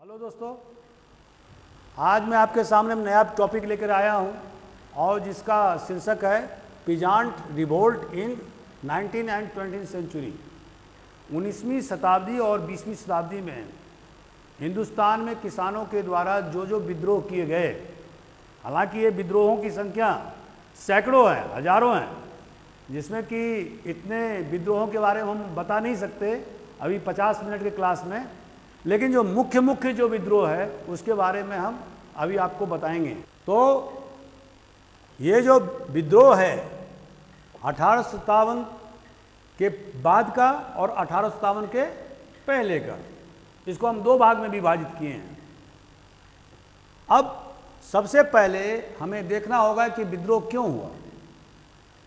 Hello दोस्तों, आज मैं आपके सामने नया टॉपिक लेकर आया हूं और जिसका शीर्षक है peasant revolt in 19th and 20th century. 19वीं शताब्दी और 20वीं शताब्दी में हिंदुस्तान में किसानों के द्वारा जो विद्रोह किए गए, हालांकि ये विद्रोहों की संख्या सैकड़ों हैं, हजारों हैं, जिसमें कि इतने विद्रोहों के बारे में हम बता नहीं सकते अभी 50 मिनट के क्लास में, लेकिन जो मुख्य जो विद्रोह है उसके बारे में हम अभी आपको बताएंगे। तो ये जो विद्रोह है 1857 के बाद का और 1857 के पहले का, इसको हम दो भाग में विभाजित किए हैं। अब सबसे पहले हमें देखना होगा कि विद्रोह क्यों हुआ,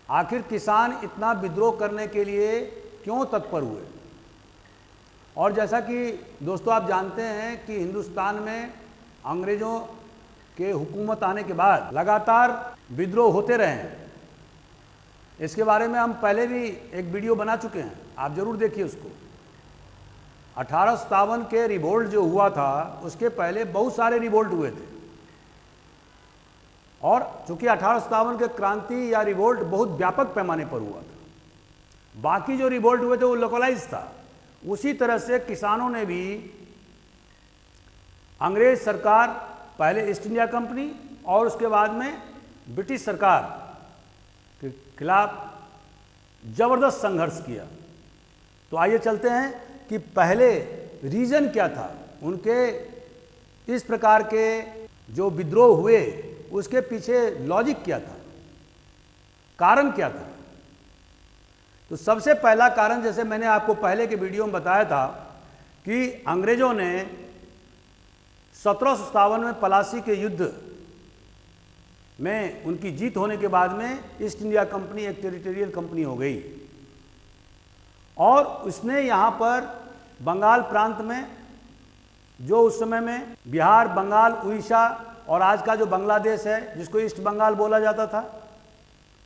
आखिर किसान इतना विद्रोह करने के लिए क्यों तत्पर हुए। और जैसा कि दोस्तों आप जानते हैं कि हिंदुस्तान में अंग्रेज़ों के हुकूमत आने के बाद लगातार विद्रोह होते रहे हैं। इसके बारे में हम पहले भी एक वीडियो बना चुके हैं, आप ज़रूर देखिए उसको। 1857 के रिवोल्ट जो हुआ था उसके पहले बहुत सारे रिवोल्ट हुए थे, और चूंकि 1857 के क्रांति या रिवोल्ट बहुत व्यापक पैमाने पर हुआ था, बाकी जो रिवोल्ट हुए थे वो लोकलाइज था। उसी तरह से किसानों ने भी अंग्रेज सरकार, पहले ईस्ट इंडिया कंपनी और उसके बाद में ब्रिटिश सरकार के खिलाफ जबरदस्त संघर्ष किया। तो आइए चलते हैं कि पहले रीजन क्या था, उनके इस प्रकार के जो विद्रोह हुए उसके पीछे लॉजिक क्या था, कारण क्या था। तो सबसे पहला कारण, जैसे मैंने आपको पहले के वीडियो में बताया था कि अंग्रेजों ने 1757 में पलासी के युद्ध में उनकी जीत होने के बाद में ईस्ट इंडिया कंपनी एक टेरिटोरियल कंपनी हो गई, और उसने यहाँ पर बंगाल प्रांत में, जो उस समय में बिहार, बंगाल, उड़ीसा और आज का जो बांग्लादेश है जिसको ईस्ट बंगाल बोला जाता था,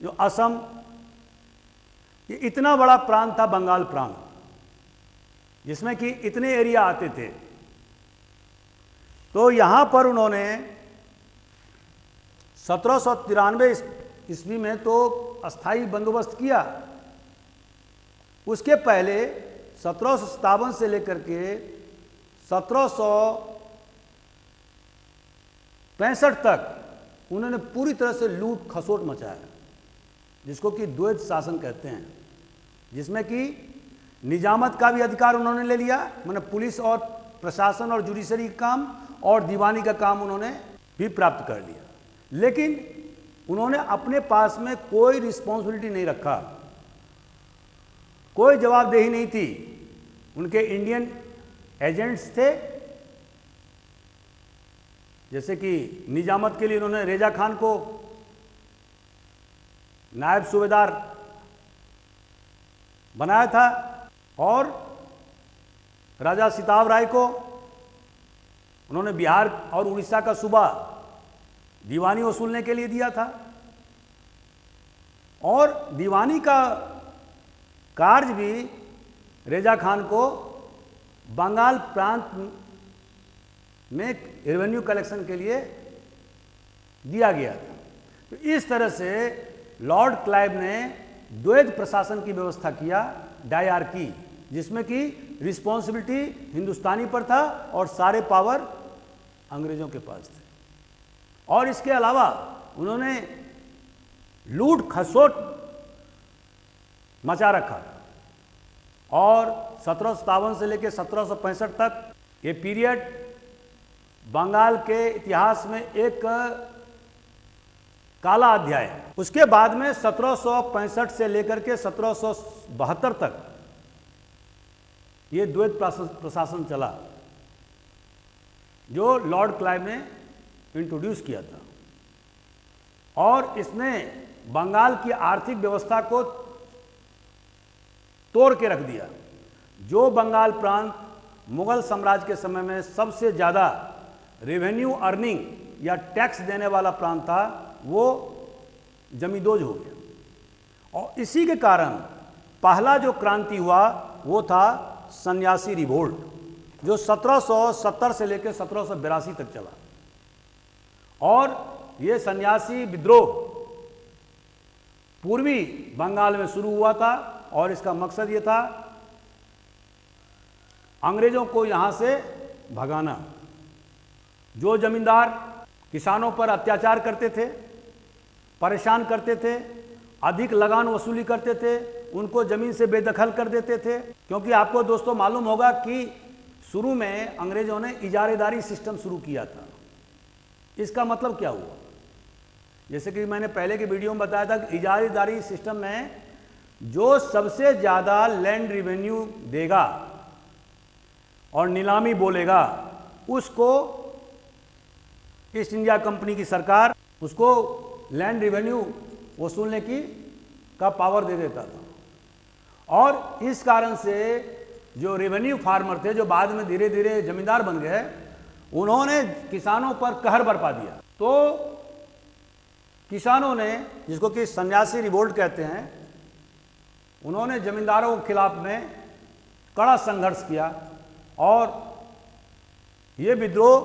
जो असम, ये इतना बड़ा प्रांत था बंगाल प्रांत, जिसमें कि इतने एरिया आते थे। तो यहां पर उन्होंने 1793 ईस्वी में तो अस्थाई बंदोबस्त किया। उसके पहले 1757 से लेकर के 1765 तक उन्होंने पूरी तरह से लूट खसोट मचाया, जिसको कि द्वैध शासन कहते हैं, जिसमें कि निजामत का भी अधिकार उन्होंने ले लिया, माने पुलिस और प्रशासन और जुडिशरी काम, और दीवानी का काम उन्होंने भी प्राप्त कर लिया। लेकिन उन्होंने अपने पास में कोई रिस्पॉन्सिबिलिटी नहीं रखा, कोई जवाबदेही नहीं थी। उनके इंडियन एजेंट्स थे, जैसे कि निजामत के लिए उन्होंने रेजा खान को नायब सूबेदार बनाया था, और राजा सिताव राय को उन्होंने बिहार और उड़ीसा का सूबा दीवानी वसूलने के लिए दिया था। और दीवानी का कार्य भी रेजा खान को बंगाल प्रांत में रेवेन्यू कलेक्शन के लिए दिया गया था। तो इस तरह से लॉर्ड क्लाइव ने द्वैध प्रशासन की व्यवस्था किया, डायआर्की, जिसमें कि रिस्पॉन्सिबिलिटी हिंदुस्तानी पर था और सारे पावर अंग्रेजों के पास थे। और इसके अलावा उन्होंने लूट खसोट मचा रखा, और 1757 से लेकर 1765 तक ये पीरियड बंगाल के इतिहास में एक काला अध्याय है। उसके बाद में 1765 से लेकर के 1772 तक ये द्वैध प्रशासन चला, जो लॉर्ड क्लाइव ने इंट्रोड्यूस किया था, और इसने बंगाल की आर्थिक व्यवस्था को तोड़ के रख दिया। जो बंगाल प्रांत मुगल साम्राज्य के समय में सबसे ज़्यादा रेवेन्यू अर्निंग या टैक्स देने वाला प्रांत था, वो जमींदोज हो गया। और इसी के कारण पहला जो क्रांति हुआ वो था सन्यासी रिवोल्ट। जो 1770 से लेकर 1782 तक चला। और ये सन्यासी विद्रोह पूर्वी बंगाल में शुरू हुआ था और इसका मकसद ये था अंग्रेजों को यहां से भगाना। जो जमींदार किसानों पर अत्याचार करते थे, परेशान करते थे, अधिक लगान वसूली करते थे, उनको जमीन से बेदखल कर देते थे। क्योंकि आपको दोस्तों मालूम होगा कि शुरू में अंग्रेजों ने इजारेदारी सिस्टम शुरू किया था। इसका मतलब क्या हुआ? जैसे कि मैंने पहले की वीडियो में बताया था कि इजारेदारी सिस्टम में जो सबसे ज़्यादा लैंड रिवेन्यू देगा और नीलामी बोलेगा, उसको ईस्ट इंडिया कंपनी की सरकार उसको लैंड रिवेन्यू वसूलने का पावर दे देता था। और इस कारण से जो रेवेन्यू फार्मर थे, जो बाद में धीरे धीरे जमींदार बन गए, उन्होंने किसानों पर कहर बरपा दिया। तो किसानों ने, जिसको कि सन्यासी रिवोल्ट कहते हैं, उन्होंने जमींदारों के खिलाफ में कड़ा संघर्ष किया और ये विद्रोह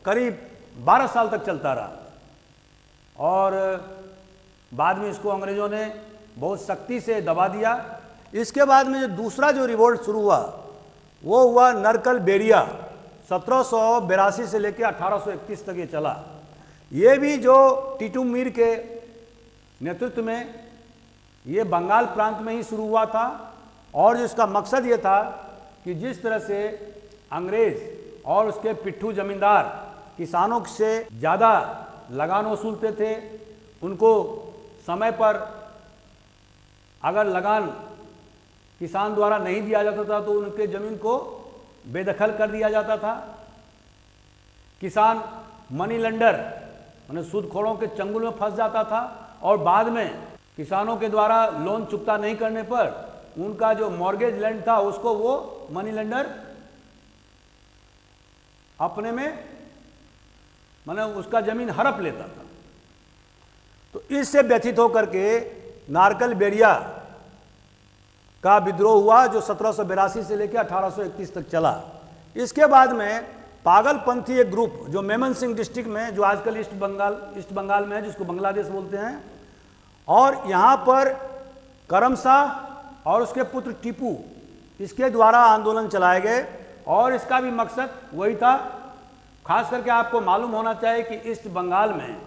करीब 12 साल तक चलता रहा। और बाद में इसको अंग्रेजों ने बहुत सख्ती से दबा दिया। इसके बाद में जो दूसरा जो रिवोल्ट शुरू हुआ वो हुआ नरकल बेरिया। 1782 से लेकर 1831 तक ये चला। ये भी जो टीटू मीर के नेतृत्व में ये बंगाल प्रांत में ही शुरू हुआ था। और जिसका मकसद ये था कि जिस तरह से अंग्रेज और उसके पिट्ठू जमींदार किसानों से ज़्यादा लगान वसूलते थे, उनको समय पर अगर लगान किसान द्वारा नहीं दिया जाता था तो उनके ज़मीन को बेदखल कर दिया जाता था। किसान मनी लेंडर माने सूदखोरों के चंगुल में फंस जाता था और बाद में किसानों के द्वारा लोन चुकता नहीं करने पर उनका जो मॉर्गेज लैंड था उसको वो मनी लेंडर अपने में माने उसका जमीन हड़प लेता था। तो इससे व्यथित होकर के नारकल बेरिया का विद्रोह हुआ जो 1782 से लेकर 1831 तक चला। इसके बाद में पागलपंथी एक ग्रुप जो मेमन सिंह डिस्ट्रिक्ट में, जो आजकल ईस्ट बंगाल में है, जिसको बांग्लादेश बोलते हैं, और यहाँ पर करम शाह और उसके पुत्र टीपू, इसके द्वारा आंदोलन चलाए गए। और इसका भी मकसद वही था। खास करके आपको मालूम होना चाहिए कि ईस्ट बंगाल में,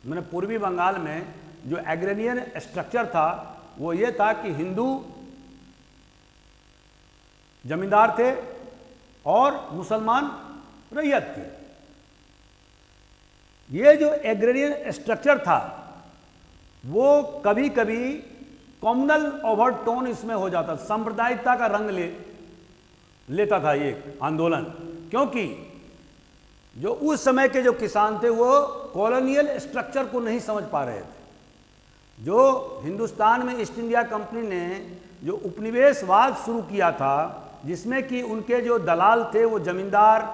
मैंने पूर्वी बंगाल में जो एग्रेरियन स्ट्रक्चर था वो ये था कि हिंदू जमींदार थे और मुसलमान रैयत थी। ये जो एग्रेरियन स्ट्रक्चर था वो कभी कभी कॉम्युनल ओवरटोन इसमें हो जाता, सांप्रदायिकता का रंग लेता था ये आंदोलन। क्योंकि जो उस समय के जो किसान थे वो कॉलोनियल स्ट्रक्चर को नहीं समझ पा रहे थे। जो हिंदुस्तान में ईस्ट इंडिया कंपनी ने जो उपनिवेशवाद शुरू किया था, जिसमें कि उनके जो दलाल थे वो जमींदार,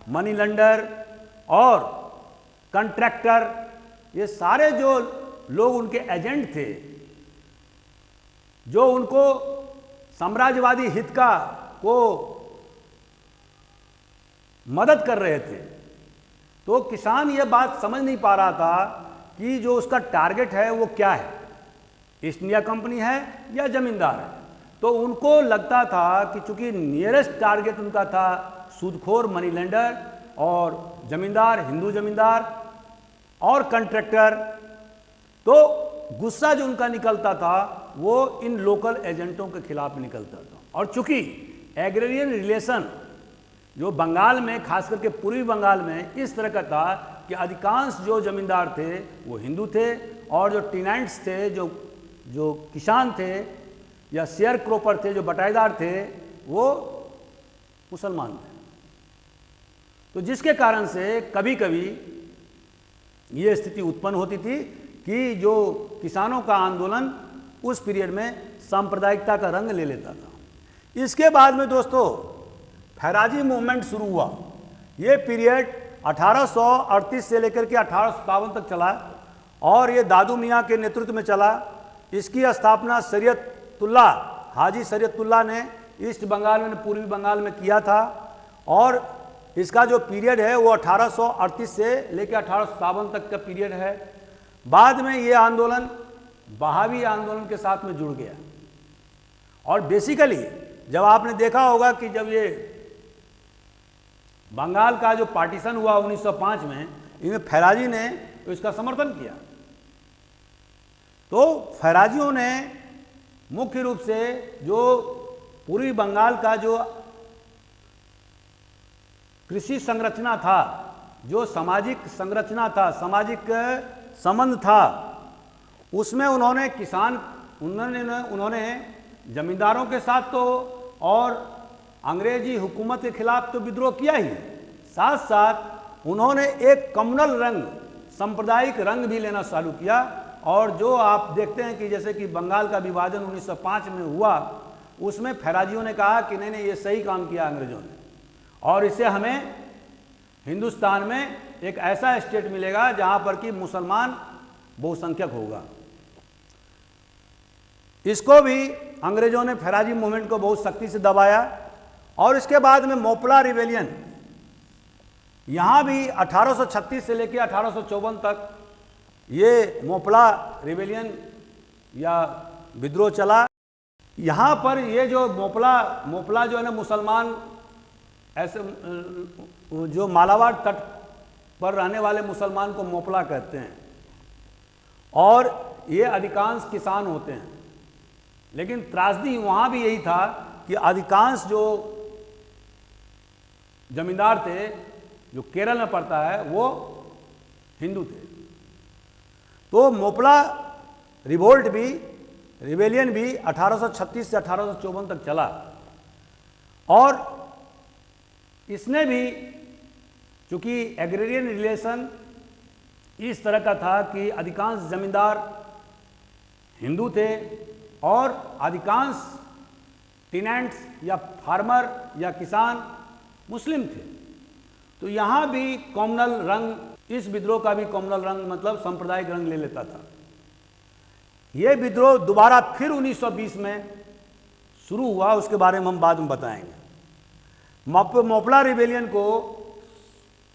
मनी लेंडर और कॉन्ट्रैक्टर, ये सारे जो लोग उनके एजेंट थे, जो उनको साम्राज्यवादी हित को मदद कर रहे थे। तो किसान ये बात समझ नहीं पा रहा था कि जो उसका टारगेट है वो क्या है, ईस्ट इंडिया कंपनी है या जमींदार है। तो उनको लगता था कि चूंकि नियरेस्ट टारगेट उनका था सूदखोर मनी लेंडर और जमींदार, हिंदू जमींदार और कॉन्ट्रैक्टर, तो गुस्सा जो उनका निकलता था वो इन लोकल एजेंटों के खिलाफ निकलता था। और चूंकि एग्रेरियन रिलेशन जो बंगाल में, खास करके पूर्वी बंगाल में इस तरह का था कि अधिकांश जो जमींदार थे वो हिंदू थे और जो टेनेंट्स थे, जो किसान थे या शेयर क्रॉपर थे, जो बटाईदार थे, वो मुसलमान थे। तो जिसके कारण से कभी कभी ये स्थिति उत्पन्न होती थी कि जो किसानों का आंदोलन उस पीरियड में सांप्रदायिकता का रंग ले लेता था। इसके बाद में दोस्तों फैराजी मूवमेंट शुरू हुआ। ये पीरियड 1838 से लेकर के 1857 तक चला और ये दादू मियाँ के नेतृत्व में चला। इसकी स्थापना शरीयतुल्लाह, हाजी शरीयतुल्लाह ने ईस्ट बंगाल में, पूर्वी बंगाल में किया था। और इसका जो पीरियड है वो 1838 से लेकर 1857 तक का पीरियड है। बाद में ये आंदोलन बहावी आंदोलन के साथ में जुड़ गया। और बेसिकली जब आपने देखा होगा कि जब ये बंगाल का जो पार्टीशन हुआ 1905 में, इनमें फैराजी ने तो इसका समर्थन किया। तो फैराजियों ने मुख्य रूप से जो पूर्वी बंगाल का जो कृषि संरचना था, जो सामाजिक संरचना था, सामाजिक संबंध था, उसमें उन्होंने जमींदारों के साथ तो और अंग्रेजी हुकूमत के खिलाफ तो विद्रोह किया ही, साथ साथ उन्होंने एक कम्युनल रंग, सांप्रदायिक रंग भी लेना चालू किया। और जो आप देखते हैं कि जैसे कि बंगाल का विभाजन 1905 में हुआ, उसमें फैराजियों ने कहा कि नहीं ये सही काम किया अंग्रेजों ने, और इससे हमें हिंदुस्तान में एक ऐसा स्टेट मिलेगा जहां पर कि मुसलमान बहुसंख्यक होगा। इसको भी अंग्रेजों ने फैराजी मूवमेंट को बहुत सख्ती से दबाया। और इसके बाद में मोपला रिवेलियन, यहाँ भी 1836 से लेकर 1854 तक ये मोपला रिवेलियन या विद्रोह चला। यहाँ पर ये जो मोपला जो है ना, मुसलमान ऐसे जो मालाबार तट पर रहने वाले मुसलमान को मोपला कहते हैं, और ये अधिकांश किसान होते हैं। लेकिन त्रासदी वहाँ भी यही था कि अधिकांश जो जमींदार थे, जो केरल में पड़ता है, वो हिंदू थे। तो मोपला रिवेलियन भी 1836 से 1854 तक चला। और इसने भी, चूंकि एग्रेरियन रिलेशन इस तरह का था कि अधिकांश जमींदार हिंदू थे और अधिकांश टेनेंट्स या फार्मर या किसान मुस्लिम थे। तो यहाँ भी कॉमनल रंग, इस विद्रोह का भी कॉमनल रंग मतलब सांप्रदायिक रंग ले लेता था। यह विद्रोह दोबारा फिर 1920 में शुरू हुआ, उसके बारे में हम बाद में बताएंगे। मोपला रिवेलियन को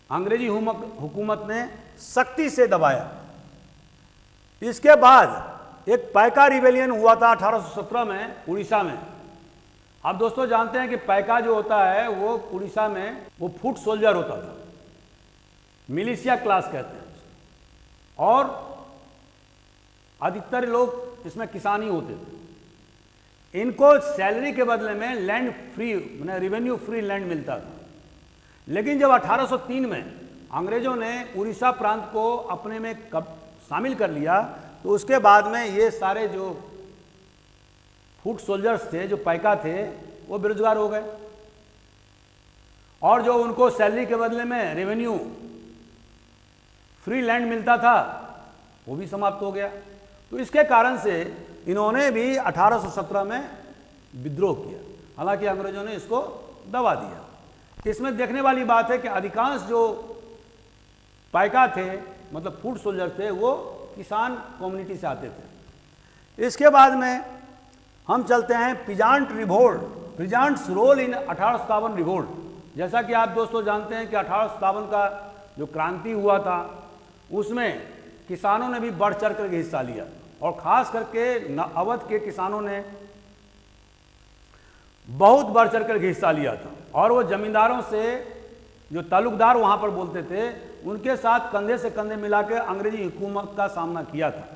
अंग्रेजी हुकूमत ने सख्ती से दबाया। इसके बाद एक पैका रिवेलियन हुआ था 1817 में उड़ीसा में। आप दोस्तों जानते हैं कि पैका जो होता है वो उड़ीसा में वो फुट सोल्जर होता था, मिलिशिया क्लास कहते हैं उसको। और अधिकतर लोग इसमें किसान ही होते थे। इनको सैलरी के बदले में लैंड फ्री, मैंने रेवेन्यू फ्री लैंड मिलता था। लेकिन जब 1803 में अंग्रेजों ने उड़ीसा प्रांत को अपने में शामिल कर लिया, तो उसके बाद में ये सारे जो फुट सोल्जर्स थे, जो पैका थे, वो बेरोजगार हो गए। और जो उनको सैलरी के बदले में रेवेन्यू फ्री लैंड मिलता था, वो भी समाप्त हो गया। तो इसके कारण से इन्होंने भी 1817 में विद्रोह किया। हालांकि अंग्रेजों ने इसको दबा दिया। इसमें देखने वाली बात है कि अधिकांश जो पैका थे, मतलब फुट सोल्जर थे, वो किसान कम्युनिटी से आते थे। इसके बाद में हम चलते हैं पीजांट रिवोल्ट, पीजांट्स रोल इन 1857 रिवोल्ट। जैसा कि आप दोस्तों जानते हैं कि 1857 का जो क्रांति हुआ था, उसमें किसानों ने भी बढ़ चढ़ कर हिस्सा लिया, और ख़ास करके अवध के किसानों ने बहुत बढ़ चढ़ कर हिस्सा लिया था। और वो जमींदारों से, जो तालुकदार वहाँ पर बोलते थे, उनके साथ कंधे से कंधे मिला के अंग्रेजी हुकूमत का सामना किया था।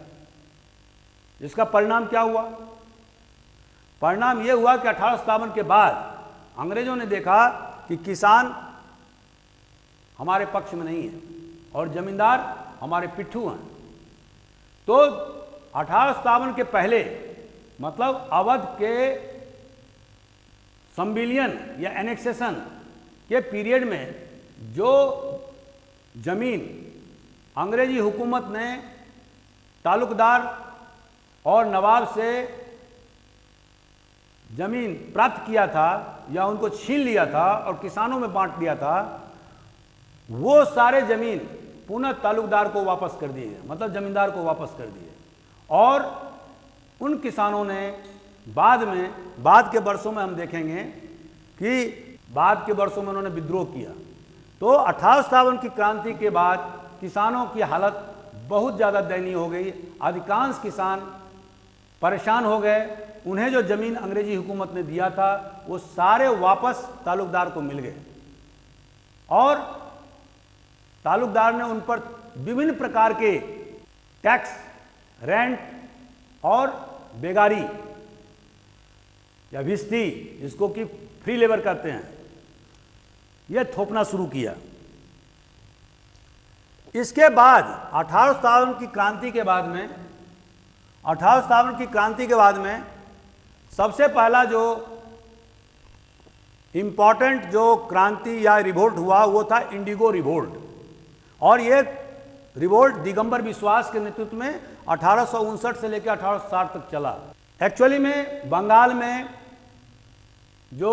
इसका परिणाम क्या हुआ? परिणाम ये हुआ कि 1857 के बाद अंग्रेजों ने देखा कि किसान हमारे पक्ष में नहीं है और जमींदार हमारे पिट्ठू हैं। तो 1857 के पहले, मतलब अवध के संविलियन या एनेक्सेशन के पीरियड में, जो जमीन अंग्रेजी हुकूमत ने तालुकदार और नवाब से जमीन प्राप्त किया था या उनको छीन लिया था और किसानों में बांट दिया था, वो सारे जमीन पुनः तालुकदार को वापस कर दिए, मतलब जमींदार को वापस कर दिए। और उन किसानों ने बाद के वर्षों में हम देखेंगे कि बाद के वर्षों में उन्होंने विद्रोह किया। तो 1857 की क्रांति के बाद किसानों की हालत बहुत ज़्यादा दयनीय हो गई। अधिकांश किसान परेशान हो गए। उन्हें जो ज़मीन अंग्रेजी हुकूमत ने दिया था वो सारे वापस तालुकदार को मिल गए और तालुकदार ने उन पर विभिन्न प्रकार के टैक्स, रेंट और बेगारी या भिस्ती, जिसको कि फ्री लेबर कहते हैं, यह थोपना शुरू किया। इसके बाद 1857 की क्रांति के बाद में 1857 की क्रांति के बाद में सबसे पहला जो इम्पॉर्टेंट जो क्रांति या रिवोल्ट हुआ वो था इंडिगो रिवोल्ट। और ये रिवोल्ट दिगंबर विश्वास के नेतृत्व में 1859 से लेकर 1860 तक चला। एक्चुअली में बंगाल में जो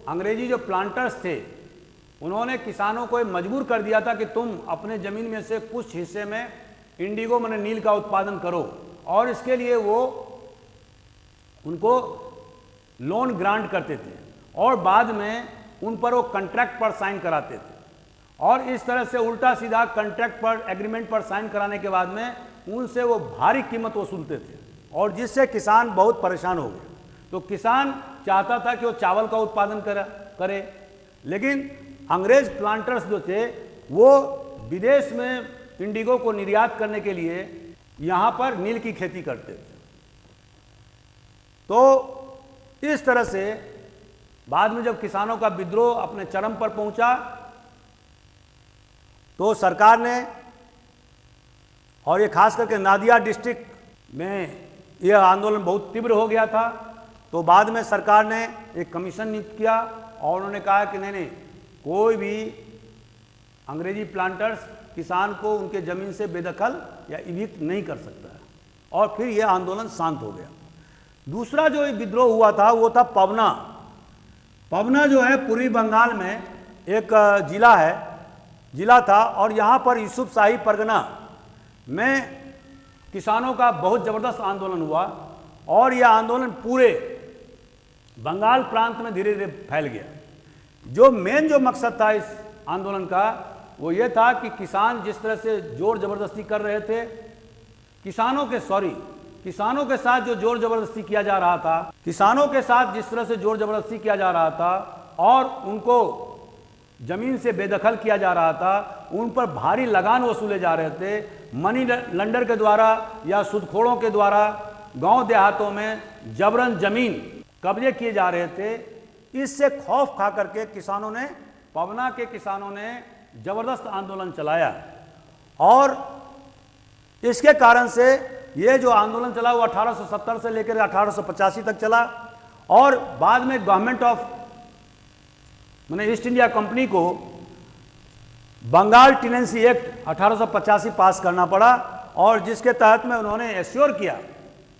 अंग्रेजी जो प्लांटर्स थे उन्होंने किसानों को मजबूर कर दिया था कि तुम अपने ज़मीन में से कुछ हिस्से में इंडिगो माने नील का उत्पादन करो, और इसके लिए वो उनको लोन ग्रांट करते थे और बाद में उन पर वो कॉन्ट्रैक्ट पर साइन कराते थे। और इस तरह से उल्टा सीधा कॉन्ट्रैक्ट पर, एग्रीमेंट पर साइन कराने के बाद में उनसे वो भारी कीमत वसूलते थे और जिससे किसान बहुत परेशान हो गए। तो किसान चाहता था कि वो चावल का उत्पादन करे, लेकिन अंग्रेज प्लांटर्स जो थे वो विदेश में इंडिगो को निर्यात करने के लिए यहाँ पर नील की खेती करते थे। तो इस तरह से बाद में जब किसानों का विद्रोह अपने चरम पर पहुंचा तो सरकार ने, और ये खास करके नादिया डिस्ट्रिक्ट में यह आंदोलन बहुत तीव्र हो गया था, तो बाद में सरकार ने एक कमीशन नियुक्त किया और उन्होंने कहा कि नहीं, कोई भी अंग्रेजी प्लांटर्स किसान को उनके ज़मीन से बेदखल या इविक्ट नहीं कर सकता है। और फिर यह आंदोलन शांत हो गया। दूसरा जो विद्रोह हुआ था वो था पवना। पवना जो है पूर्वी बंगाल में एक जिला था और यहाँ पर यूसुफ शाही परगना में किसानों का बहुत ज़बरदस्त आंदोलन हुआ और यह आंदोलन पूरे बंगाल प्रांत में धीरे धीरे फैल गया। जो मेन जो मकसद था इस आंदोलन का वो ये था कि किसान जिस तरह से जोर ज़बरदस्ती कर रहे थे, किसानों के साथ जो जोर ज़बरदस्ती किया जा रहा था, किसानों के साथ जिस तरह से जोर ज़बरदस्ती किया जा रहा था और उनको ज़मीन से बेदखल किया जा रहा था, उन पर भारी लगान वसूले जा रहे थे, मनी लंडर के द्वारा या सूदखोरों के द्वारा गांव देहातों में जबरन ज़मीन कब्जे किए जा रहे थे। इससे खौफ खा करके पवना के किसानों ने ज़बरदस्त आंदोलन चलाया और इसके कारण से ये जो आंदोलन चला वो 1870 से लेकर 1885 तक चला। और बाद में गवर्नमेंट ऑफ माने ईस्ट इंडिया कंपनी को बंगाल टेनेंसी एक्ट 1885 पास करना पड़ा और जिसके तहत में उन्होंने एश्योर किया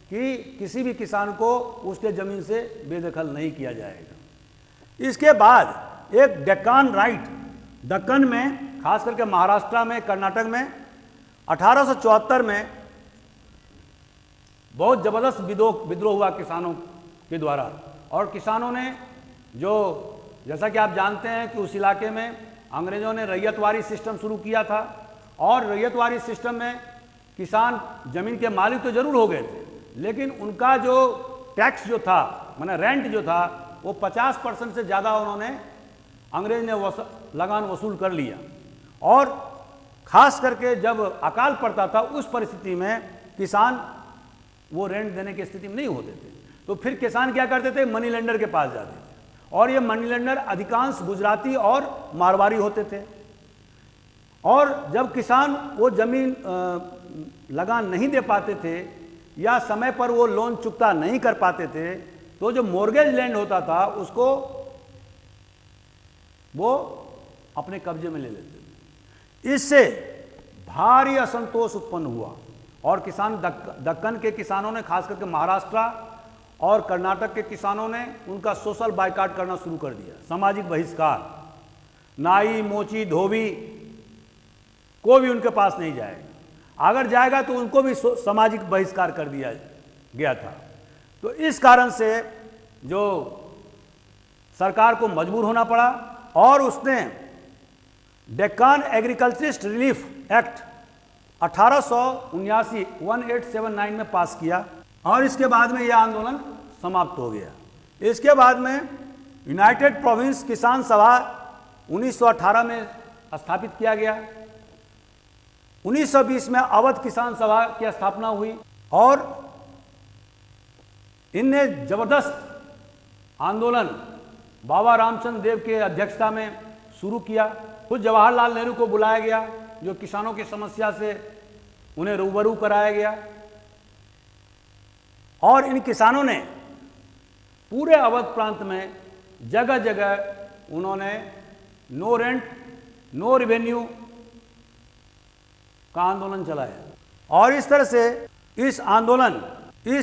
कि किसी भी किसान को उसके ज़मीन से बेदखल नहीं किया जाएगा। इसके बाद एक दक्कन में, खास करके महाराष्ट्र में, कर्नाटक में 1874 में बहुत ज़बरदस्त विद्रोह हुआ किसानों के द्वारा। और किसानों ने जैसा कि आप जानते हैं कि उस इलाके में अंग्रेज़ों ने रैयतवारी सिस्टम शुरू किया था और रैयतवारी सिस्टम में किसान ज़मीन के मालिक तो ज़रूर हो गए थे, लेकिन उनका जो टैक्स जो था, माने रेंट जो था, वो 50% से ज़्यादा उन्होंने अंग्रेज ने लगान वसूल कर लिया। और ख़ास करके जब अकाल पड़ता था उस परिस्थिति में किसान वो रेंट देने की स्थिति में नहीं होते थे, तो फिर किसान क्या करते थे, मनी लेंडर के पास जाते थे और ये मनी लेंडर अधिकांश गुजराती और मारवाड़ी होते थे। और जब किसान वो ज़मीन लगान नहीं दे पाते थे या समय पर वो लोन चुकता नहीं कर पाते थे, तो जो मॉर्गेज लैंड होता था उसको वो अपने कब्जे में ले लेते थे। इससे भारी असंतोष उत्पन्न हुआ और किसान दक्कन के किसानों ने, खास करके महाराष्ट्र और कर्नाटक के किसानों ने उनका सोशल बाइकाट करना शुरू कर दिया। सामाजिक बहिष्कार, नाई, मोची, धोबी कोई भी उनके पास नहीं जाएगा, अगर जाएगा तो उनको भी सामाजिक बहिष्कार कर दिया गया था। तो इस कारण से जो सरकार को मजबूर होना पड़ा और उसने डेक्कन एग्रीकल्चरिस्ट रिलीफ एक्ट 1879 में पास किया और इसके बाद में यह आंदोलन समाप्त हो गया। इसके बाद में यूनाइटेड प्रोविंस किसान सभा 1918 में स्थापित किया गया। 1920 में अवध किसान सभा की स्थापना हुई और इनने जबरदस्त आंदोलन बाबा रामचंद्र देव के अध्यक्षता में शुरू किया। खुद जवाहरलाल नेहरू को बुलाया गया, जो किसानों की समस्या से उन्हें रूबरू कराया गया और इन किसानों ने पूरे अवध प्रांत में जगह जगह उन्होंने नो रेंट नो रेवेन्यू का आंदोलन चलाया और इस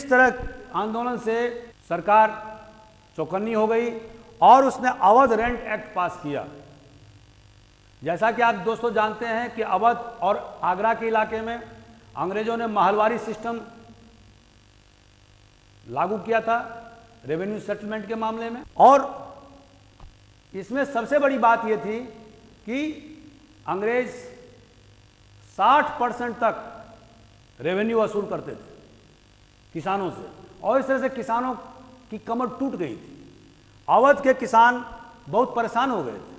तरह आंदोलन से सरकार चौकन्नी हो गई और उसने अवध रेंट एक्ट पास किया। जैसा कि आप दोस्तों जानते हैं कि अवध और आगरा के इलाके में अंग्रेजों ने महलवारी सिस्टम लागू किया था रेवेन्यू सेटलमेंट के मामले में और इसमें सबसे बड़ी बात यह थी कि अंग्रेज 60% तक रेवेन्यू वसूल करते थे किसानों से और इस तरह से किसानों की कमर टूट गई थी। अवध के किसान बहुत परेशान हो गए थे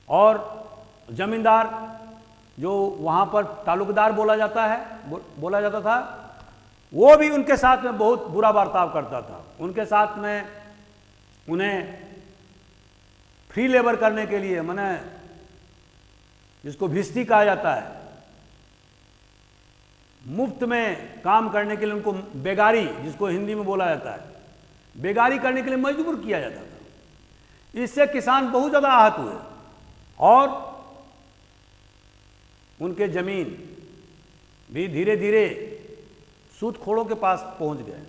और जमींदार, जो वहाँ पर तालुकदार बोला जाता था, वो भी उनके साथ में बहुत बुरा बर्ताव करता था। उनके साथ में उन्हें फ्री लेबर करने के लिए, माने जिसको भिस्ती कहा जाता है, मुफ्त में काम करने के लिए उनको बेगारी, जिसको हिंदी में बोला जाता है, बेगारी करने के लिए मजबूर किया जाता था। इससे किसान बहुत ज़्यादा आहत हुए और उनके ज़मीन भी धीरे धीरे सूदखोरों के पास पहुंच गए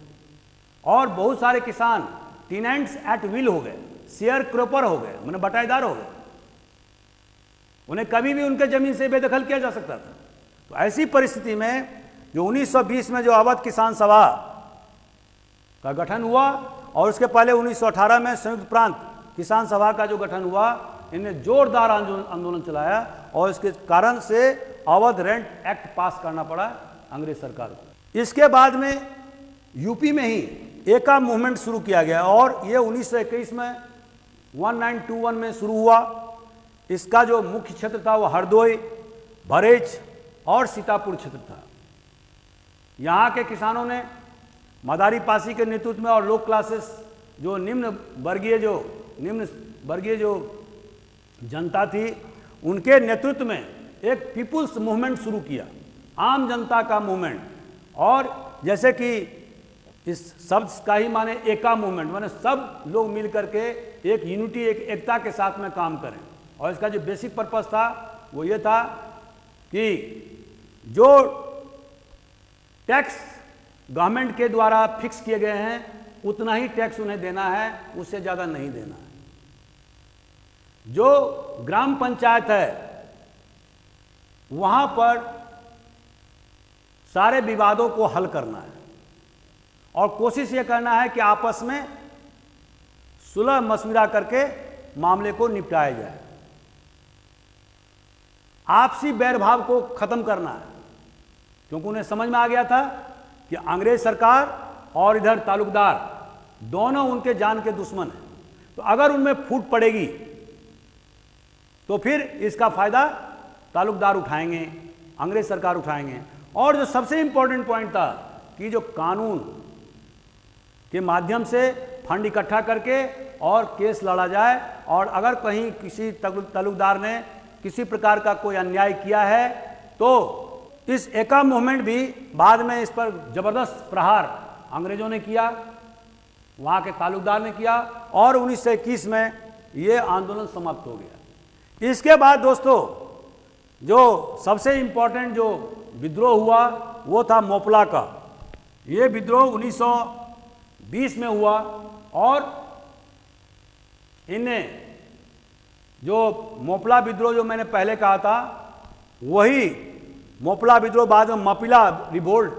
और बहुत सारे किसान टेनेंट्स एट विल हो गए, शेयर क्रॉपर हो गए, माने बटाईदार हो गए। उन्हें कभी भी उनके ज़मीन से बेदखल किया जा सकता था। तो ऐसी परिस्थिति में जो 1920 में जो अवध किसान सभा का गठन हुआ और उसके पहले 1918 में संयुक्त प्रांत किसान सभा का जो गठन हुआ, इन्हें जोरदार आंदोलन चलाया और इसके कारण से अवध रेंट एक्ट पास करना पड़ा अंग्रेज सरकार को। इसके बाद में यूपी में ही एका मूवमेंट शुरू किया गया और ये 1921 में 1921 में शुरू हुआ। इसका जो मुख्य क्षेत्र था वो हरदोई, बरेच और सीतापुर क्षेत्र था। यहाँ के किसानों ने मदारी पासी के नेतृत्व में और लोक क्लासेस, जो निम्न वर्गीय जो जनता थी, उनके नेतृत्व में एक पीपुल्स मूवमेंट शुरू किया, आम जनता का मूवमेंट। और जैसे कि इस शब्द का ही माने एका मूवमेंट, माने सब लोग मिल करके एक यूनिटी, एक एकता के साथ में काम करें। और इसका जो बेसिक पर्पस था वो ये था कि जो टैक्स गवर्नमेंट के द्वारा फिक्स किए गए हैं उतना ही टैक्स उन्हें देना है, उससे ज़्यादा नहीं देना है। जो ग्राम पंचायत है वहाँ पर सारे विवादों को हल करना है और कोशिश ये करना है कि आपस में सुलह मशविरा करके मामले को निपटाया जाए। आपसी बैरभाव को खत्म करना है, क्योंकि उन्हें समझ में आ गया था कि अंग्रेज सरकार और इधर तालुकदार दोनों उनके जान के दुश्मन हैं। तो अगर उनमें फूट पड़ेगी तो फिर इसका फायदा तालुकदार उठाएंगे, अंग्रेज सरकार उठाएंगे। और जो सबसे इंपॉर्टेंट पॉइंट था कि जो कानून के माध्यम से फंड इकट्ठा करके और केस लड़ा जाए और अगर कहीं किसी तालुकदार ने किसी प्रकार का कोई अन्याय किया है तो इस एका मूवमेंट भी बाद में इस पर जबरदस्त प्रहार अंग्रेजों ने किया, वहाँ के तालुकदार ने किया और 1921 में ये आंदोलन समाप्त हो गया। इसके बाद दोस्तों जो सबसे इम्पोर्टेंट जो विद्रोह हुआ वो था मोपला का। ये विद्रोह 1920 में हुआ और इन्हें जो मोपला विद्रोह जो मैंने पहले कहा था वही मोपला विद्रोह बाद में मपिला रिवोल्ट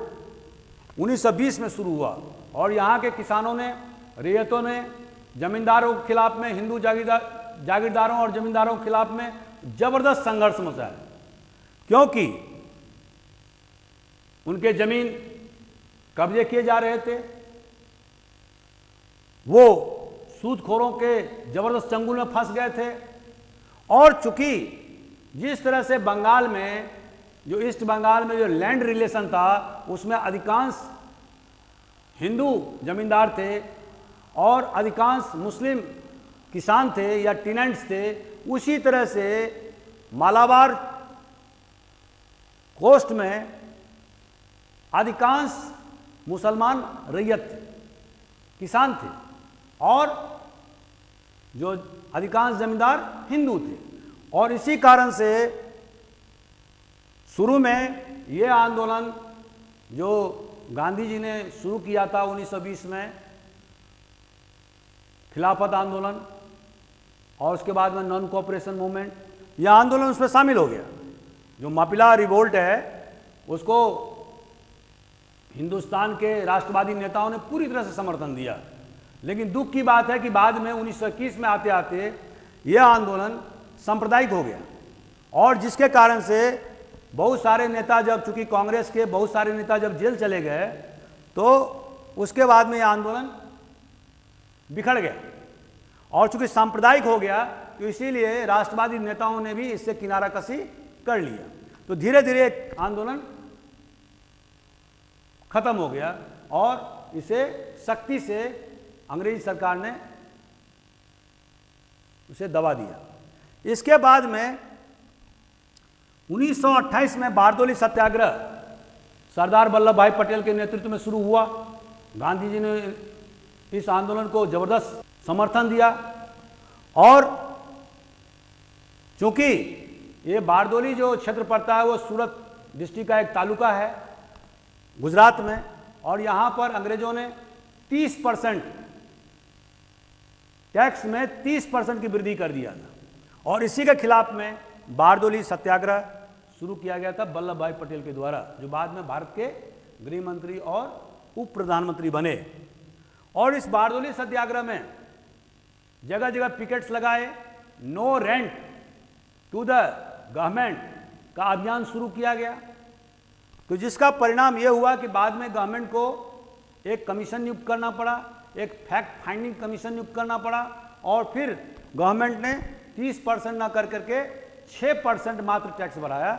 1920 में शुरू हुआ और यहाँ के किसानों ने, रियतों ने जमींदारों के खिलाफ में, हिंदू जागीरदारों और जमींदारों के खिलाफ में जबरदस्त संघर्ष मचाया, क्योंकि उनके जमीन कब्जे किए जा रहे थे, वो सूदखोरों के जबरदस्त चंगुल में फंस गए थे। और चूंकि जिस तरह से बंगाल में, जो ईस्ट बंगाल में जो लैंड रिलेशन था, उसमें अधिकांश हिंदू जमींदार थे और अधिकांश मुस्लिम किसान थे या टेनेंट्स थे, उसी तरह से मालाबार कोस्ट में अधिकांश मुसलमान रैयत थे, किसान थे, और जो अधिकांश जमींदार हिंदू थे। और इसी कारण से शुरू में ये आंदोलन जो गांधी जी ने शुरू किया था 1920 में, खिलाफत आंदोलन, और उसके बाद में नॉन कोऑपरेशन मूवमेंट, यह आंदोलन उसमें शामिल हो गया। जो मापिला रिवोल्ट है उसको हिंदुस्तान के राष्ट्रवादी नेताओं ने पूरी तरह से समर्थन दिया, लेकिन दुख की बात है कि बाद में 1921 में आते आते यह आंदोलन सांप्रदायिक हो गया, और जिसके कारण से बहुत सारे नेता, जब चूंकि कांग्रेस के बहुत सारे नेता जब जेल चले गए, तो उसके बाद में यह आंदोलन बिखर गया, और चूंकि सांप्रदायिक हो गया तो इसीलिए राष्ट्रवादी नेताओं ने भी इससे किनारा कसी कर लिया। तो धीरे धीरे आंदोलन खत्म हो गया और इसे सख्ती से अंग्रेजी सरकार ने उसे दबा दिया। इसके बाद में 1928 में बारदोली सत्याग्रह सरदार वल्लभ भाई पटेल के नेतृत्व में शुरू हुआ। गांधी जी ने इस आंदोलन को जबरदस्त समर्थन दिया, और चूंकि ये बारदोली जो क्षेत्र पड़ता है वो सूरत डिस्ट्रिक्ट का एक तालुका है गुजरात में, और यहाँ पर अंग्रेजों ने 30% टैक्स में 30% की वृद्धि कर दिया था, और इसी के खिलाफ में बारदोली सत्याग्रह शुरू किया गया था वल्लभ भाई पटेल के द्वारा, जो बाद में भारत के गृह मंत्री और उप प्रधानमंत्री बने। और इस बारदोली सत्याग्रह में जगह जगह पिकेट्स लगाए, no rent to the government का अभियान शुरू किया गया। तो जिसका परिणाम यह हुआ कि बाद में गवर्नमेंट को एक कमीशन नियुक्त करना पड़ा, एक फैक्ट फाइंडिंग कमीशन नियुक्त करना पड़ा, और फिर गवर्नमेंट ने 30% ना कर करके 6% मात्र टैक्स बढ़ाया।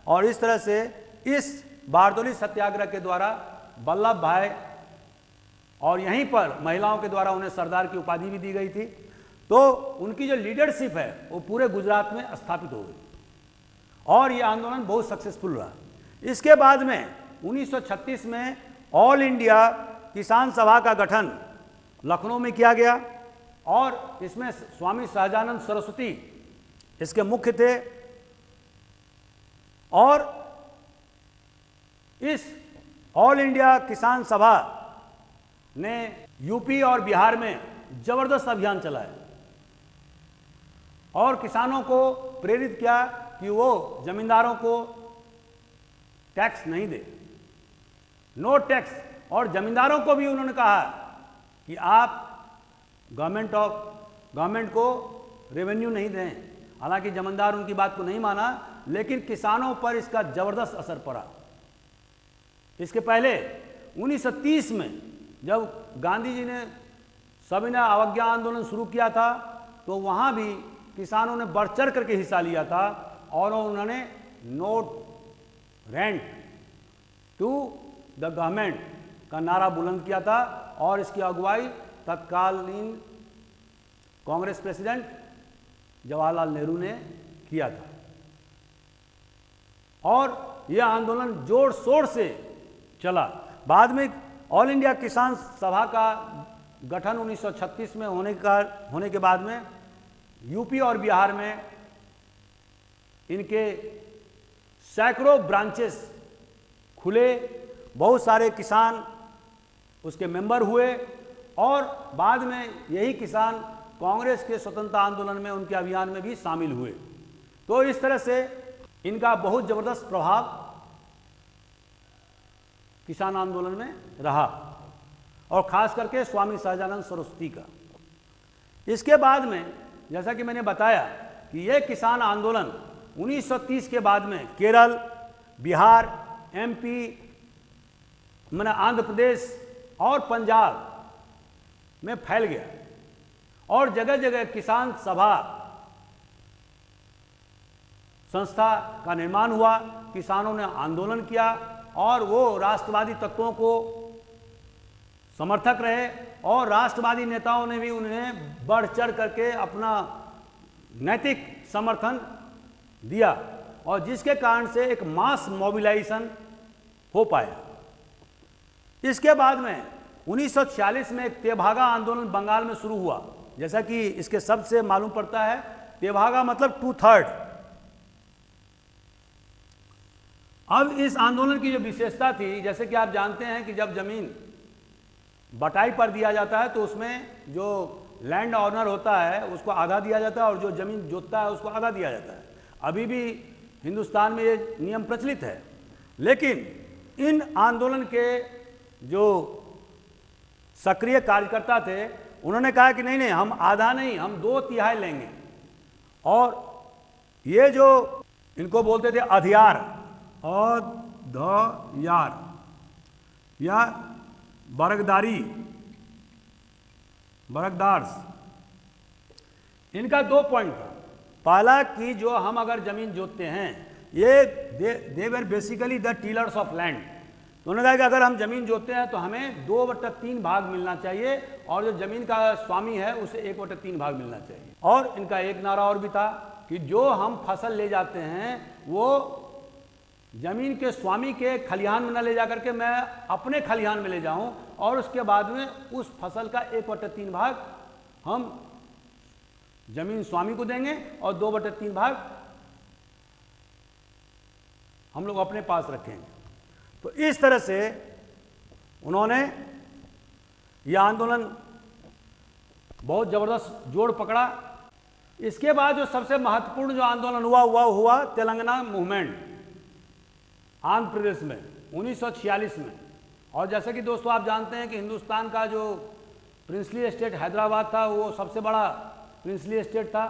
और इस तरह से इस बारदोली सत्याग्रह के द्वारा वल्लभ भाई, और यहीं पर महिलाओं के द्वारा उन्हें सरदार की उपाधि भी दी गई थी, तो उनकी जो लीडरशिप है वो पूरे गुजरात में स्थापित हो गई, और ये आंदोलन बहुत सक्सेसफुल रहा। इसके बाद में 1936 में ऑल इंडिया किसान सभा का गठन लखनऊ में किया गया, और इसमें स्वामी सहजानंद सरस्वती इसके मुख्य थे। और इस ऑल इंडिया किसान सभा ने यूपी और बिहार में जबरदस्त अभियान चलाया और किसानों को प्रेरित किया कि वो जमींदारों को टैक्स नहीं दे, नो टैक्स। और जमींदारों को भी उन्होंने कहा कि आप गवर्नमेंट को रेवेन्यू नहीं दें। हालांकि जमींदार उनकी बात को नहीं माना, लेकिन किसानों पर इसका जबरदस्त असर पड़ा। इसके पहले 1930 में जब गांधी जी ने सविनय अवज्ञा आंदोलन शुरू किया था, तो वहां भी किसानों ने बढ़ चढ़ करके हिस्सा लिया था, और उन्होंने no rent to the government का नारा बुलंद किया था, और इसकी अगुवाई तत्कालीन कांग्रेस प्रेसिडेंट जवाहरलाल नेहरू ने किया था। और यह आंदोलन जोर शोर से चला। बाद में ऑल इंडिया किसान सभा का गठन 1936 में होने के बाद में यूपी और बिहार में इनके सैकड़ों ब्रांचेस खुले, बहुत सारे किसान उसके मेंबर हुए, और बाद में यही किसान कांग्रेस के स्वतंत्रता आंदोलन में, उनके अभियान में भी शामिल हुए। तो इस तरह से इनका बहुत जबरदस्त प्रभाव किसान आंदोलन में रहा। और खास करके स्वामी सहजानंद सरस्वती का। इसके बाद में जैसा कि मैंने बताया कि ये किसान आंदोलन 1930 के बाद में केरल, बिहार, एमपी, मैंने आंध्र प्रदेश और पंजाब में फैल गया और जगह जगह किसान सभा संस्था का निर्माण हुआ। किसानों ने आंदोलन किया और वो राष्ट्रवादी तत्वों को समर्थक रहे और राष्ट्रवादी नेताओं ने भी उन्हें बढ़ चढ़ करके अपना नैतिक समर्थन दिया और जिसके कारण से एक मास मोबिलाइजेशन हो पाया। इसके बाद में 1946 में एक तेभागा आंदोलन बंगाल में शुरू हुआ। जैसा कि इसके शब्द से मालूम पड़ता है, तेभागा मतलब 2/3। अब इस आंदोलन की जो विशेषता थी, जैसे कि आप जानते हैं कि जब जमीन बटाई पर दिया जाता है तो उसमें जो लैंड ऑनर होता है उसको आधा दिया जाता है और जो जमीन जोतता है उसको आधा दिया जाता है। अभी भी हिंदुस्तान में ये नियम प्रचलित है। लेकिन इन आंदोलन के जो सक्रिय कार्यकर्ता थे उन्होंने कहा कि नहीं, हम आधा नहीं, हम 2/3 लेंगे। और ये जो इनको बोलते थे अधियार और यार या बरगदार्स, इनका 2 पॉइंट था। पहला कि जो हम अगर जमीन जोतते हैं, ये they were basically the tillers of land. तो उन्होंने कहा कि अगर हम जमीन जोतते हैं तो हमें 2/3 भाग मिलना चाहिए और जो जमीन का स्वामी है उसे 1/3 भाग मिलना चाहिए। और इनका एक नारा और भी था कि जो हम फसल ले जाते हैं वो जमीन के स्वामी के खलिहान में न ले जाकर के मैं अपने खलिहान में ले जाऊं और उसके बाद में उस फसल का 1/3 भाग हम जमीन स्वामी को देंगे और 2/3 भाग हम लोग अपने पास रखेंगे। तो इस तरह से उन्होंने यह आंदोलन बहुत जबरदस्त जोड़ पकड़ा। इसके बाद जो सबसे महत्वपूर्ण जो आंदोलन हुआ तेलंगाना मूवमेंट आंध्र प्रदेश में 1946 में। और जैसे कि दोस्तों आप जानते हैं कि हिंदुस्तान का जो प्रिंसली स्टेट हैदराबाद था वो सबसे बड़ा प्रिंसली स्टेट था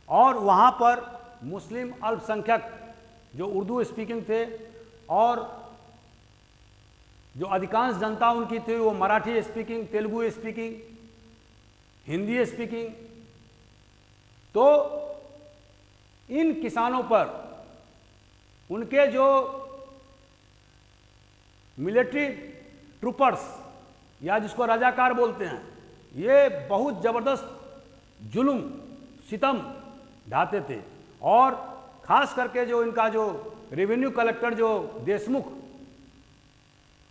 और वहाँ पर मुस्लिम अल्पसंख्यक जो उर्दू स्पीकिंग थे और जो अधिकांश जनता उनकी थी वो Marathi speaking, Telugu speaking, Hindi speaking. तो इन किसानों पर उनके जो मिलिट्री ट्रूपर्स या जिसको रजाकार बोलते हैं, ये बहुत ज़बरदस्त जुल्म सितम ढाते थे। और ख़ास करके जो इनका जो रेवेन्यू कलेक्टर जो देशमुख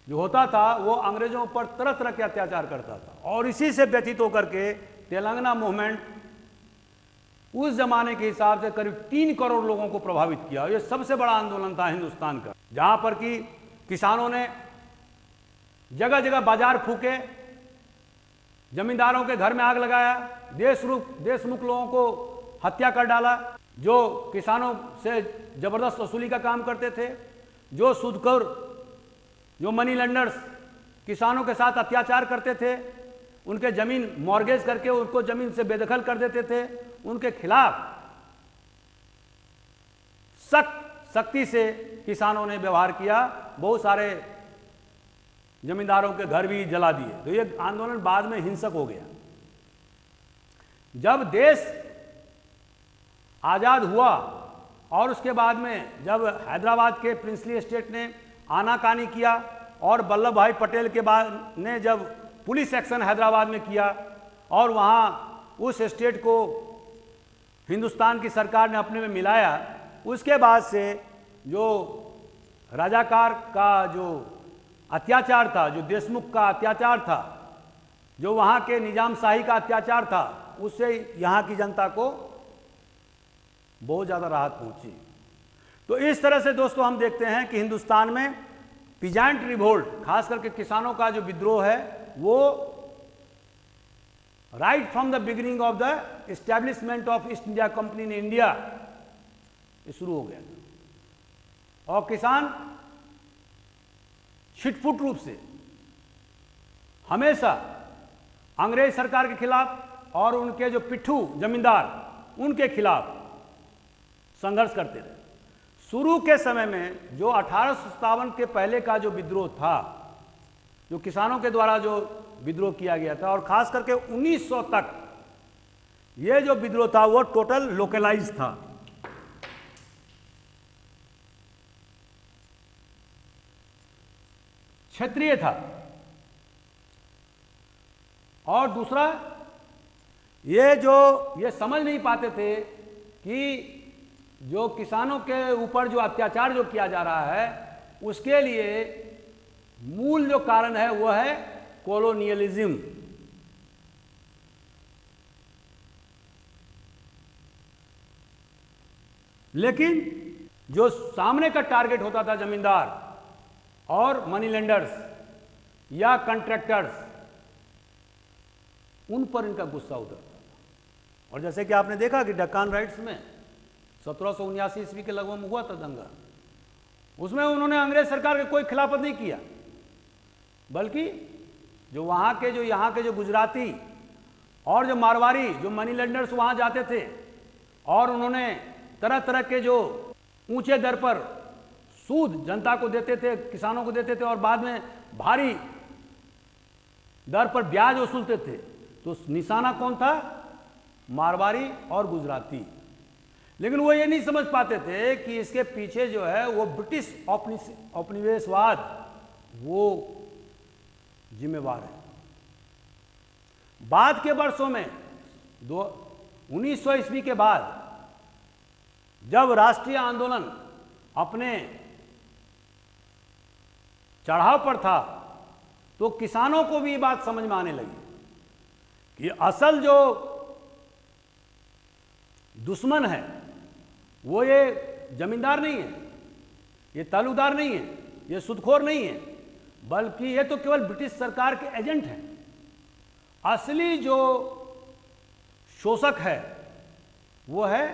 जो होता था वो अंग्रेज़ों पर तरह तरह के अत्याचार करता था। और इसी से व्यतीत होकर के तेलंगाना मूवमेंट उस जमाने के हिसाब से करीब 3 करोड़ लोगों को प्रभावित किया। ये सबसे बड़ा आंदोलन था हिंदुस्तान का, जहां पर कि किसानों ने जगह जगह बाजार फूके, जमींदारों के घर में आग लगाया, देशमुख लोगों को हत्या कर डाला, जो किसानों से जबरदस्त वसूली का काम करते थे, जो सूदखोर, जो मनी लेंडर्स किसानों के साथ अत्याचार करते थे, उनके ज़मीन मॉर्गेज करके उनको ज़मीन से बेदखल कर देते थे, उनके खिलाफ सख्ती से किसानों ने व्यवहार किया। बहुत सारे जमींदारों के घर भी जला दिए। तो ये आंदोलन बाद में हिंसक हो गया। जब देश आज़ाद हुआ और उसके बाद में जब हैदराबाद के प्रिंसली स्टेट ने आनाकानी किया और वल्लभ भाई पटेल के बाद ने जब पुलिस एक्शन हैदराबाद में किया और वहाँ उस स्टेट को हिंदुस्तान की सरकार ने अपने में मिलाया, उसके बाद से जो राजाकार का जो अत्याचार था, जो देशमुख का अत्याचार था, जो वहाँ के निजाम शाही का अत्याचार था, उससे यहाँ की जनता को बहुत ज़्यादा राहत पहुँची। तो इस तरह से दोस्तों हम देखते हैं कि हिंदुस्तान में पीजेंट रिवोल्ट, खास करके किसानों का जो विद्रोह है, वो right from the beginning of the establishment of east India company in India शुरू हो गया। और किसान छिटपुट रूप से हमेशा अंग्रेज सरकार के खिलाफ और उनके जो पिट्ठू जमींदार उनके खिलाफ संघर्ष करते रहे। शुरू के समय में जो 1857 के पहले का जो विद्रोह था, जो किसानों के द्वारा जो विद्रोह किया गया था, और खास करके 1900 तक ये जो विद्रोह था वो टोटल लोकलाइज था। क्षेत्रीय था। और दूसरा, ये समझ नहीं पाते थे कि जो किसानों के ऊपर जो अत्याचार जो किया जा रहा है उसके लिए मूल जो कारण है वो है कॉलोनियलिज्म। लेकिन जो सामने का टारगेट होता था जमींदार और मनी लेंडर्स या कॉन्ट्रैक्टर्स, उन पर इनका गुस्सा उतरता था। और जैसे कि आपने देखा कि डेक्कन राइट्स में 1779 ईस्वी के लगभग हुआ था दंगा, उसमें उन्होंने अंग्रेज सरकार के कोई खिलाफत नहीं किया, बल्कि जो वहाँ के जो गुजराती और जो मारवाड़ी जो मनी लेंडर्स वहाँ जाते थे और उन्होंने तरह तरह के जो ऊंचे दर पर सूद जनता को देते थे, किसानों को देते थे, और बाद में भारी दर पर ब्याज वसूलते थे, तो निशाना कौन था? मारवाड़ी और गुजराती। लेकिन वो ये नहीं समझ पाते थे कि इसके पीछे जो है वो ब्रिटिश औपनिवेशवाद वो जिम्मेवार है। बाद के वर्षों में 1900 ईस्वी के बाद जब राष्ट्रीय आंदोलन अपने चढ़ाव पर था, तो किसानों को भी ये बात समझ में आने लगी कि असल जो दुश्मन है वो ये जमींदार नहीं है, ये तालुकदार नहीं है, ये सूदखोर नहीं है, बल्कि ये तो केवल ब्रिटिश सरकार के एजेंट हैं। असली जो शोषक है वो है।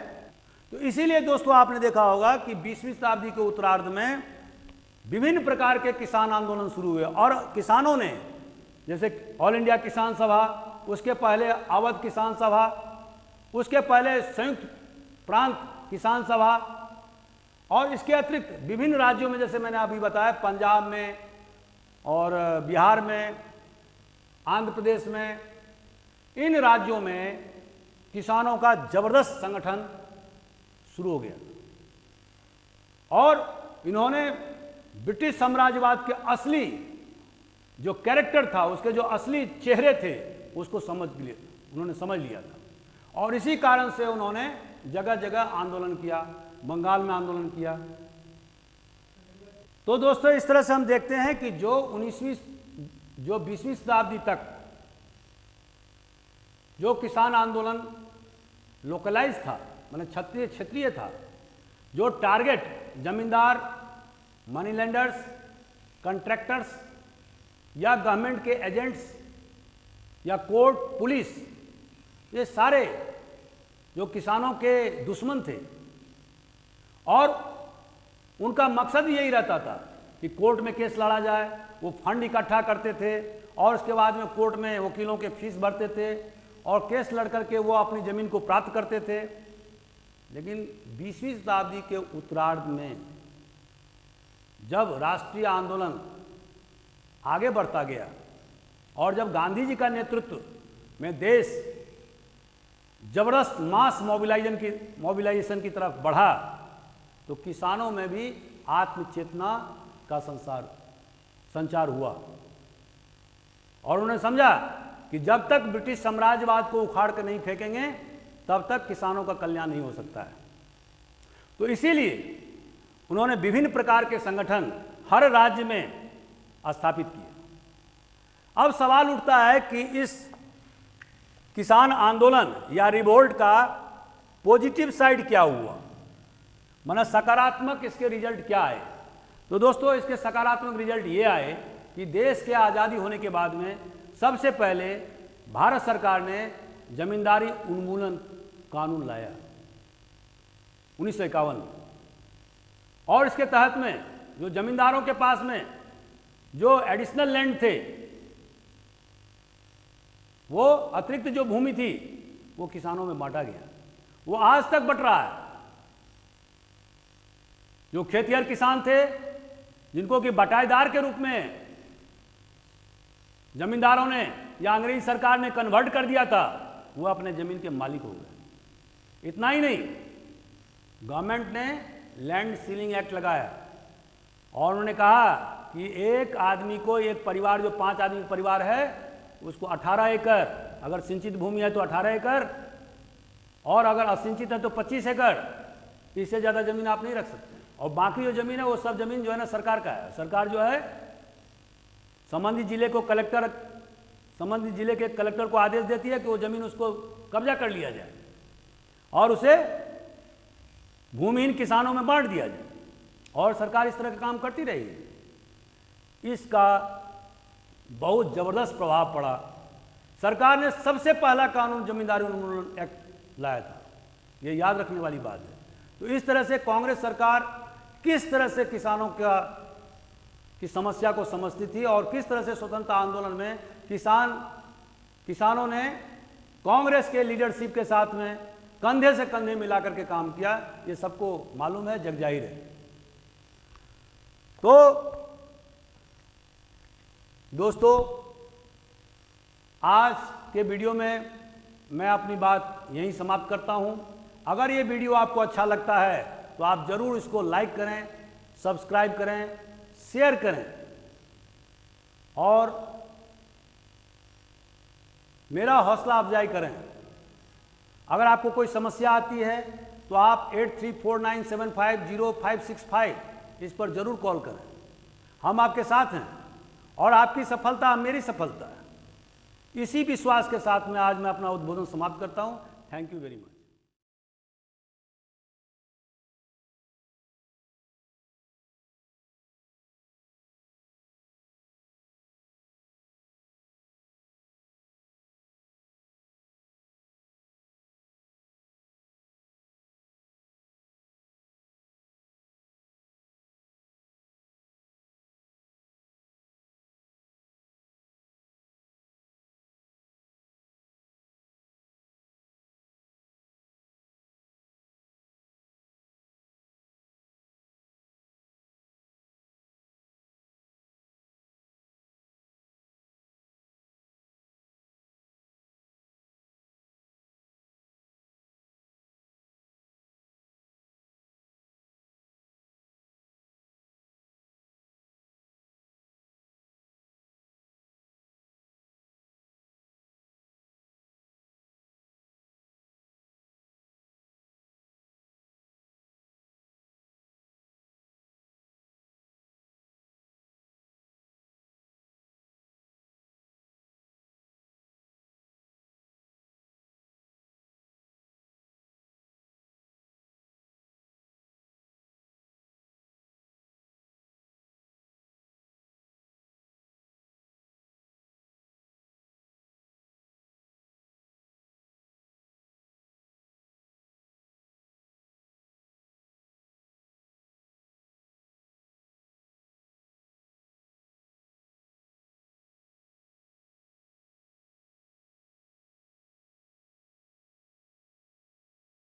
तो इसीलिए दोस्तों आपने देखा होगा कि 20वीं शताब्दी के उत्तरार्ध में विभिन्न प्रकार के किसान आंदोलन शुरू हुए, और किसानों ने, जैसे ऑल इंडिया किसान सभा, उसके पहले अवध किसान सभा, उसके पहले संयुक्त प्रांत किसान सभा, और इसके अतिरिक्त विभिन्न राज्यों में, जैसे मैंने अभी बताया, पंजाब में और बिहार में, आंध्र प्रदेश में, इन राज्यों में किसानों का जबरदस्त संगठन शुरू हो गया। और इन्होंने ब्रिटिश साम्राज्यवाद के असली जो कैरेक्टर था, उसके जो असली चेहरे थे, उसको उन्होंने समझ लिया था। और इसी कारण से उन्होंने जगह जगह आंदोलन किया, बंगाल में आंदोलन किया। तो दोस्तों इस तरह से हम देखते हैं कि जो 20वीं शताब्दी तक जो किसान आंदोलन लोकलाइज था, मतलब क्षेत्रीय था, जो टारगेट जमींदार, मनी लेंडर्स, कॉन्ट्रैक्टर्स या गवर्नमेंट के एजेंट्स या कोर्ट, पुलिस, ये सारे जो किसानों के दुश्मन थे, और उनका मकसद यही रहता था कि कोर्ट में केस लड़ा जाए। वो फंड इकट्ठा करते थे और उसके बाद में कोर्ट में वकीलों के फीस भरते थे और केस लड़ करके वो अपनी ज़मीन को प्राप्त करते थे। लेकिन 20वीं शताब्दी के उत्तरार्ध में जब राष्ट्रीय आंदोलन आगे बढ़ता गया और जब गांधी जी का नेतृत्व में देश जबरदस्त मास मोबिलाइजेशन की तरफ बढ़ा, तो किसानों में भी आत्मचेतना का संचार हुआ, और उन्होंने समझा कि जब तक ब्रिटिश साम्राज्यवाद को उखाड़ कर नहीं फेंकेंगे तब तक किसानों का कल्याण नहीं हो सकता है। तो इसीलिए उन्होंने विभिन्न प्रकार के संगठन हर राज्य में स्थापित किए। अब सवाल उठता है कि इस किसान आंदोलन या रिवोल्ट का पॉजिटिव साइड क्या हुआ, माना सकारात्मक इसके रिजल्ट क्या आए। तो दोस्तों इसके सकारात्मक रिजल्ट ये आए कि देश के आज़ादी होने के बाद में सबसे पहले भारत सरकार ने जमींदारी उन्मूलन कानून लाया 1951 में, और इसके तहत में जो जमींदारों के पास में जो एडिशनल लैंड थे वो अतिरिक्त जो भूमि थी वो किसानों में बांटा गया, वो आज तक बट रहा है। जो खेतिहर किसान थे, जिनको कि बटाईदार के रूप में जमींदारों ने या अंग्रेजी सरकार ने कन्वर्ट कर दिया था, वो अपने जमीन के मालिक हो गए। इतना ही नहीं, गवर्नमेंट ने लैंड सीलिंग एक्ट लगाया और उन्होंने कहा कि एक आदमी को, एक परिवार जो 5 आदमी का परिवार है, उसको 18 एकड़, अगर सिंचित भूमि है तो 18 एकड़ और अगर असिंचित है तो 25 एकड़, इससे ज़्यादा ज़मीन आप नहीं रख सकते। और बाकी जो ज़मीन है वो सब ज़मीन जो है ना सरकार का है। सरकार जो है संबंधित जिले के कलेक्टर को आदेश देती है कि वो ज़मीन उसको कब्जा कर लिया जाए और उसे भूमिहीन किसानों में बांट दिया जाए, और सरकार इस तरह का काम करती रही। इसका बहुत ज़बरदस्त प्रभाव पड़ा। सरकार ने सबसे पहला कानून जमींदारी उन्मूलन एक्ट लाया था, ये याद रखने वाली बात है। तो इस तरह से कांग्रेस सरकार किस तरह से किसानों की समस्या को समझती थी और किस तरह से स्वतंत्रता आंदोलन में किसानों ने कांग्रेस के लीडरशिप के साथ में कंधे से कंधे मिलाकर के काम किया, ये सबको मालूम है, जग जाहिर है। तो दोस्तों, आज के वीडियो में मैं अपनी बात यहीं समाप्त करता हूं। अगर ये वीडियो आपको अच्छा लगता है तो आप ज़रूर इसको लाइक करें, सब्सक्राइब करें, शेयर करें और मेरा हौसला अफजाई करें। अगर आपको कोई समस्या आती है तो आप 8349750565 इस पर ज़रूर कॉल करें। हम आपके साथ हैं और आपकी सफलता मेरी सफलता है। इसी विश्वास के साथ में आज मैं अपना उद्बोधन समाप्त करता हूं। Thank you very much.